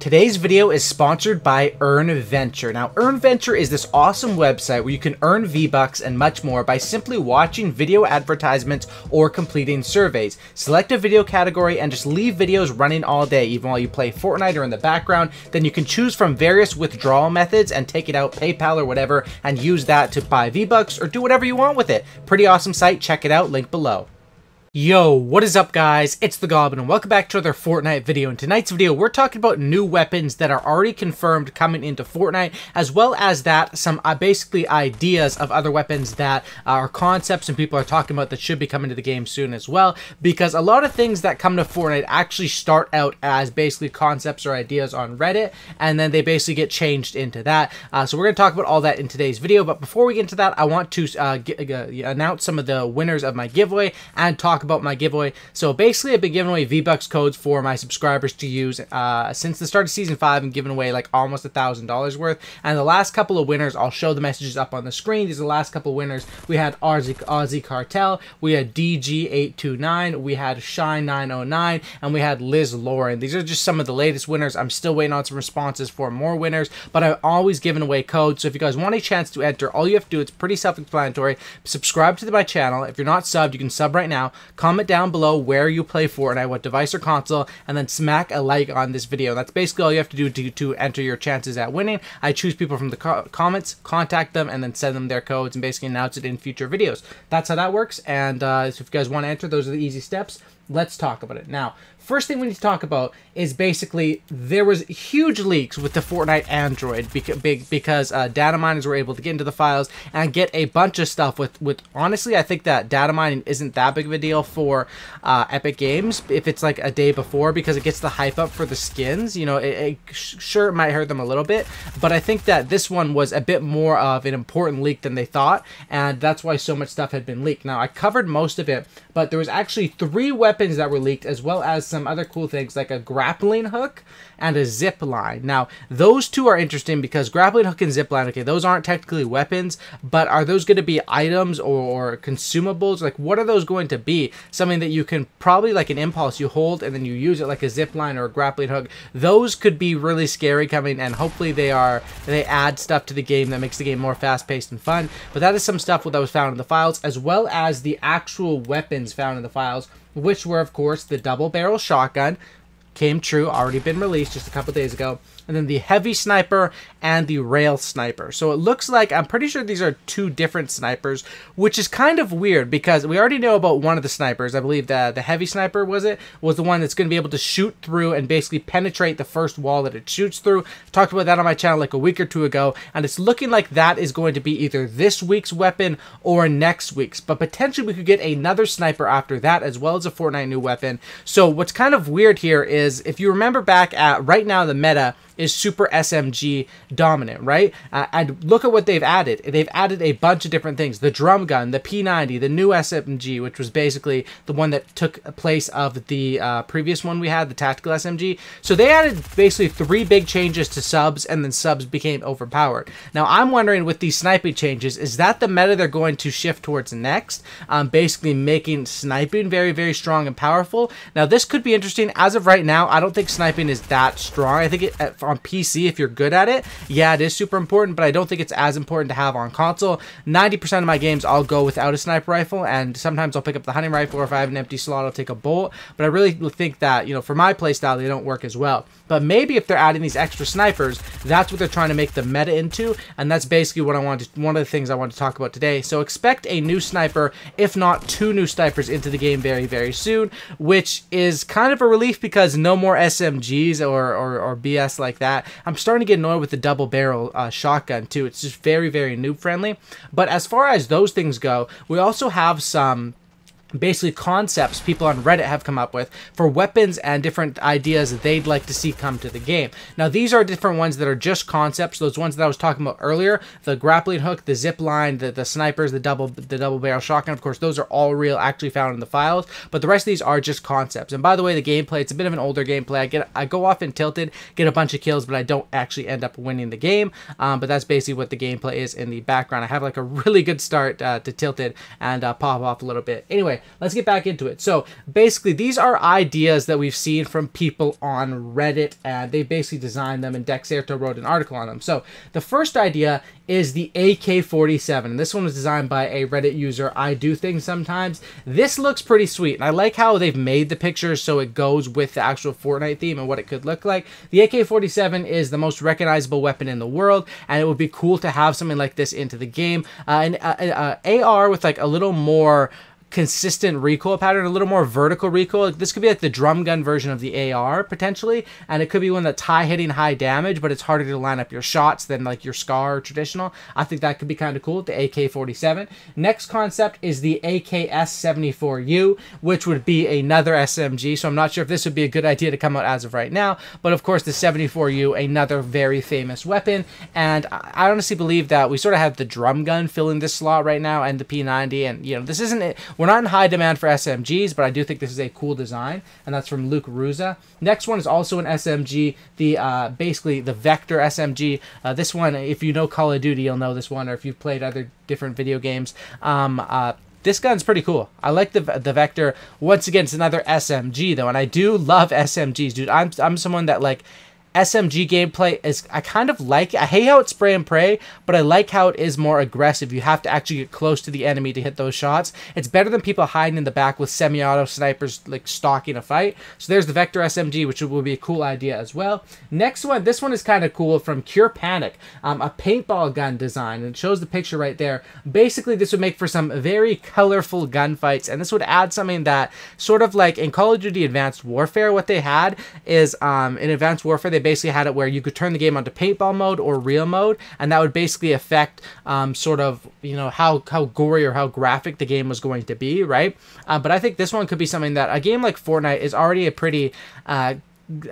Today's video is sponsored by EarnVenture. Now, EarnVenture is this awesome website where you can earn V-Bucks and much more by simply watching video advertisements or completing surveys. Select a video category and just leave videos running all day, even while you play Fortnite or in the background. Then you can choose from various withdrawal methods and take it out PayPal or whatever and use that to buy V-Bucks or do whatever you want with it. Pretty awesome site. Check it out. Link below. Yo, what is up guys? It's the Goblin and welcome back to another Fortnite video. In tonight's video, we're talking about new weapons that are already confirmed coming into Fortnite, as well as that some basically ideas of other weapons that are concepts and people are talking about that should be coming to the game soon as well, because a lot of things that come to Fortnite actually start out as basically concepts or ideas on Reddit, and then they basically get changed into that. So we're going to talk about all that in today's video, but before we get into that, I want to announce some of the winners of my giveaway and talk about my giveaway. So basically I've been giving away V-Bucks codes for my subscribers to use since the start of season 5 and giving away like almost $1,000 worth, and the last couple of winners, I'll show the messages up on the screen. These are the last couple of winners. We had Aussie Cartel, we had DG829, we had Shine909, and we had Liz Lauren. These are just some of the latest winners. I'm still waiting on some responses for more winners, but I've always given away codes. So if you guys want a chance to enter, all you have to do, it's pretty self-explanatory. Subscribe to my channel. If you're not subbed, you can sub right now. Comment down below where you play Fortnite, what device or console, and then smack a like on this video. That's basically all you have to do to enter your chances at winning. I choose people from the comments, contact them, and then send them their codes and basically announce it in future videos. That's how that works, and so if you guys want to enter, those are the easy steps. Let's talk about it. Now, first thing we need to talk about is basically there was huge leaks with the Fortnite Android because data miners were able to get into the files and get a bunch of stuff with honestly, I think that data mining isn't that big of a deal for Epic Games if it's like a day before, because it gets the hype up for the skins. You know, sure, it might hurt them a little bit, but I think that this one was a bit more of an important leak than they thought, and that's why so much stuff had been leaked. Now, I covered most of it, but there was actually 3 weapons that were leaked, as well as some other cool things like a grappling hook and a zip line. Now, those two are interesting because grappling hook and zip line, okay, those aren't technically weapons, but are those going to be items or consumables? Like, what are those going to be? Something that you can probably, like an impulse, you hold and then you use it like a zip line or a grappling hook. Those could be really scary coming, and hopefully they add stuff to the game that makes the game more fast-paced and fun. But that is some stuff that was found in the files, as well as the actual weapons found in the files, which were, of course, the double-barrel shotgun. Came true, already been released just a couple days ago, and then the heavy sniper and the rail sniper. So it looks like, I'm pretty sure these are 2 different snipers, which is kind of weird because we already know about one of the snipers. I believe the heavy sniper was the one that's going to be able to shoot through and basically penetrate the first wall that it shoots through. I talked about that on my channel like a week or 2 ago, and it's looking like that is going to be either this week's weapon or next week's, but potentially we could get another sniper after that, as well as a Fortnite new weapon. So what's kind of weird here is, if you remember back at right now, the meta is super SMG dominant, right? And look at what they've added. They've added a bunch of different things. The drum gun, the P90, the new SMG, which was basically the one that took place of the previous one we had, the tactical SMG. So they added basically 3 big changes to subs, and then subs became overpowered. Now, I'm wondering with these sniping changes, is that the meta they're going to shift towards next? Basically making sniping very, very strong and powerful. Now, this could be interesting. As of right now, I don't think sniping is that strong. I think on PC, if you're good at it, yeah, it is super important, but I don't think it's as important to have on console. 90% of my games I'll go without a sniper rifle, and sometimes I'll pick up the hunting rifle, or if I have an empty slot, I'll take a bolt. But I really think that, you know, for my playstyle, they don't work as well. But maybe if they're adding these extra snipers, that's what they're trying to make the meta into, and that's basically what one of the things I want to talk about today. So expect a new sniper, if not 2 new snipers into the game very, very soon, which is kind of a relief because no more SMGs or BS like that. I'm starting to get annoyed with the double barrel shotgun too. It's just very, very noob friendly. But as far as those things go, we also have some basically concepts people on Reddit have come up with for weapons and different ideas that they'd like to see come to the game. Now, these are different ones that are just concepts. Those ones that I was talking about earlier, the grappling hook, the zip line, the snipers, the double barrel shotgun, of course, those are all real, actually found in the files, but the rest of these are just concepts. And by the way, the gameplay, it's a bit of an older gameplay. I go off in Tilted, get a bunch of kills, but I don't actually end up winning the game. But that's basically what the gameplay is in the background. I have like a really good start to Tilted and pop off a little bit. Anyway, Anyway, let's get back into it. So basically, these are ideas that we've seen from people on Reddit, and they basically designed them, and Dexerto wrote an article on them. So the first idea is the AK-47. And this one was designed by a Reddit user, I Do Things Sometimes. This looks pretty sweet, and I like how they've made the pictures so it goes with the actual Fortnite theme and what it could look like. The AK-47 is the most recognizable weapon in the world, and it would be cool to have something like this into the game. An AR with like a little more consistent recoil pattern, a little more vertical recoil. This could be like the drum gun version of the AR potentially, and it could be one that's hitting high damage, but it's harder to line up your shots than like your SCAR traditional. I think that could be kind of cool, the AK-47. Next concept is the AKS-74U, which would be another SMG, so I'm not sure if this would be a good idea to come out as of right now, but of course the 74U, another very famous weapon, and I honestly believe that we sort of have the drum gun filling this slot right now, and the P90, and you know, this isn't it. We're not in high demand for SMGs, but I do think this is a cool design, and that's from Luke Ruza. Next one is also an SMG, the basically the Vector SMG. This one, if you know Call of Duty, you'll know this one, or if you've played other different video games. This gun's pretty cool. I like the Vector. Once again, it's another SMG though, and I do love SMGs, dude. I'm someone that like SMG gameplay is, I kind of like it. I hate how it's spray and pray, but I like how it is more aggressive. You have to actually get close to the enemy to hit those shots. It's better than people hiding in the back with semi-auto snipers like stalking a fight. So there's the Vector SMG, which will be a cool idea as well. Next one, this one is kind of cool, from Cure Panic, a paintball gun design, and it shows the picture right there. Basically, this would make for some very colorful gunfights, and this would add something that sort of like in Call of Duty Advanced Warfare, what they had is in Advanced Warfare, they basically had it where you could turn the game onto paintball mode or real mode, and that would basically affect sort of, you know, how gory or how graphic the game was going to be, right? But I think this one could be something that a game like Fortnite is already a pretty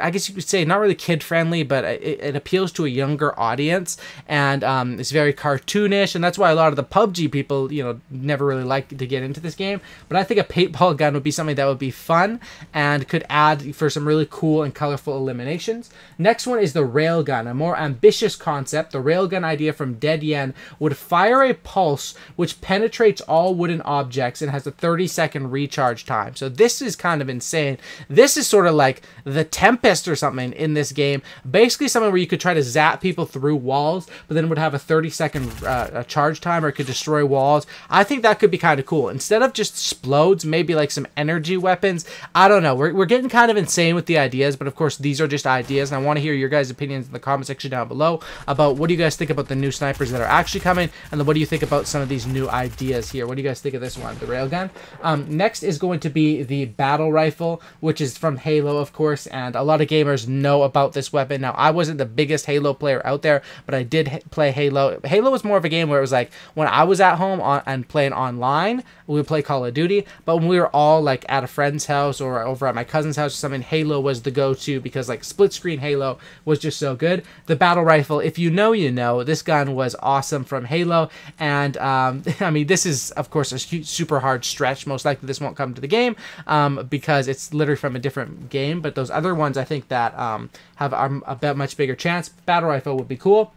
I guess you could say not really kid-friendly, but it appeals to a younger audience, and it's very cartoonish, and that's why a lot of the PUBG people, you know, never really like to get into this game. But I think a paintball gun would be something that would be fun and could add for some really cool and colorful eliminations. Next one is the Railgun, a more ambitious concept. The Railgun idea from Dead Yen would fire a pulse which penetrates all wooden objects and has a 30-second recharge time. So this is kind of insane. This is sort of like the Tempest or something in this game. Basically something where you could try to zap people through walls, but then it would have a 30-second charge time, or it could destroy walls. I think that could be kind of cool. Instead of just explodes, maybe like some energy weapons. I don't know. We're getting kind of insane with the ideas, but of course these are just ideas, and I want to hear your guys' opinions in the comment section down below about what do you guys think about the new snipers that are actually coming, and then what do you think about some of these new ideas here. What do you guys think of this one, the Railgun? Next is going to be the battle rifle, which is from Halo, of course, and a lot of gamers know about this weapon. Now, I wasn't the biggest Halo player out there, but I did play Halo. Halo was more of a game where it was like, when I was at home and playing online, we would play Call of Duty, but when we were all like at a friend's house or over at my cousin's house or something, Halo was the go-to, because like split screen Halo was just so good. The battle rifle, if you know, you know. This gun was awesome from Halo, and I mean, this is of course a super hard stretch. Most likely this won't come to the game because it's literally from a different game, but those other ones I think that have a much bigger chance. Battle rifle would be cool.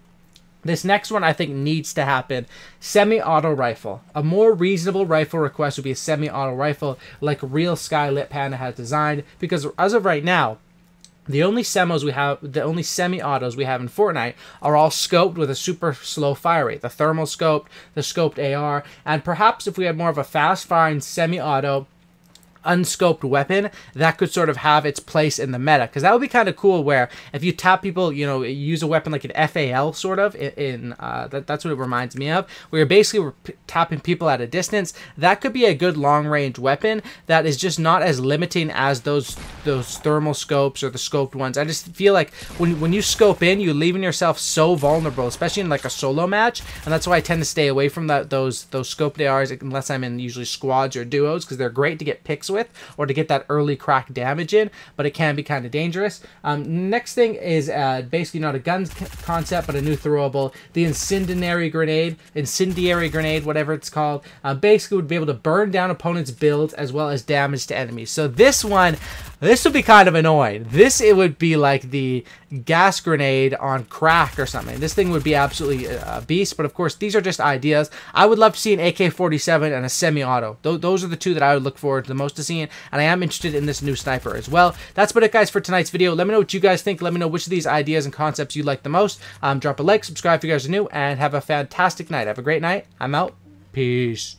This next one I think needs to happen. Semi-auto rifle. A more reasonable rifle request would be a semi-auto rifle like Real Skylit Panda has designed, because as of right now, the only semi-autos we have in Fortnite are all scoped with a super slow fire rate. The thermal scoped, the scoped AR, and perhaps if we had more of a fast-firing semi-auto unscoped weapon, that could sort of have its place in the meta, because that would be kind of cool, where if you tap people, you know, use a weapon like an FAL sort of that's what it reminds me of, where you're basically tapping people at a distance. That could be a good long range weapon that is just not as limiting as those thermal scopes or the scoped ones. I just feel like when you scope in, you're leaving yourself so vulnerable, especially in like a solo match, and that's why I tend to stay away from those scoped ARs unless I'm in usually squads or duos, because they're great to get picks with or to get that early crack damage in, but it can be kind of dangerous. Next thing is basically not a gun concept, but a new throwable, the Incendiary Grenade, whatever it's called. Basically would be able to burn down opponents' builds as well as damage to enemies. So this one, This would be kind of annoying. It would be like the gas grenade on crack or something. This thing would be absolutely a beast, but of course, these are just ideas. I would love to see an AK-47 and a semi-auto. Those are the two that I would look forward to the most to seeing, and I am interested in this new sniper as well. That's about it, guys, for tonight's video. Let me know what you guys think. Let me know which of these ideas and concepts you like the most. Drop a like, subscribe if you guys are new, and have a fantastic night. Have a great night. I'm out. Peace.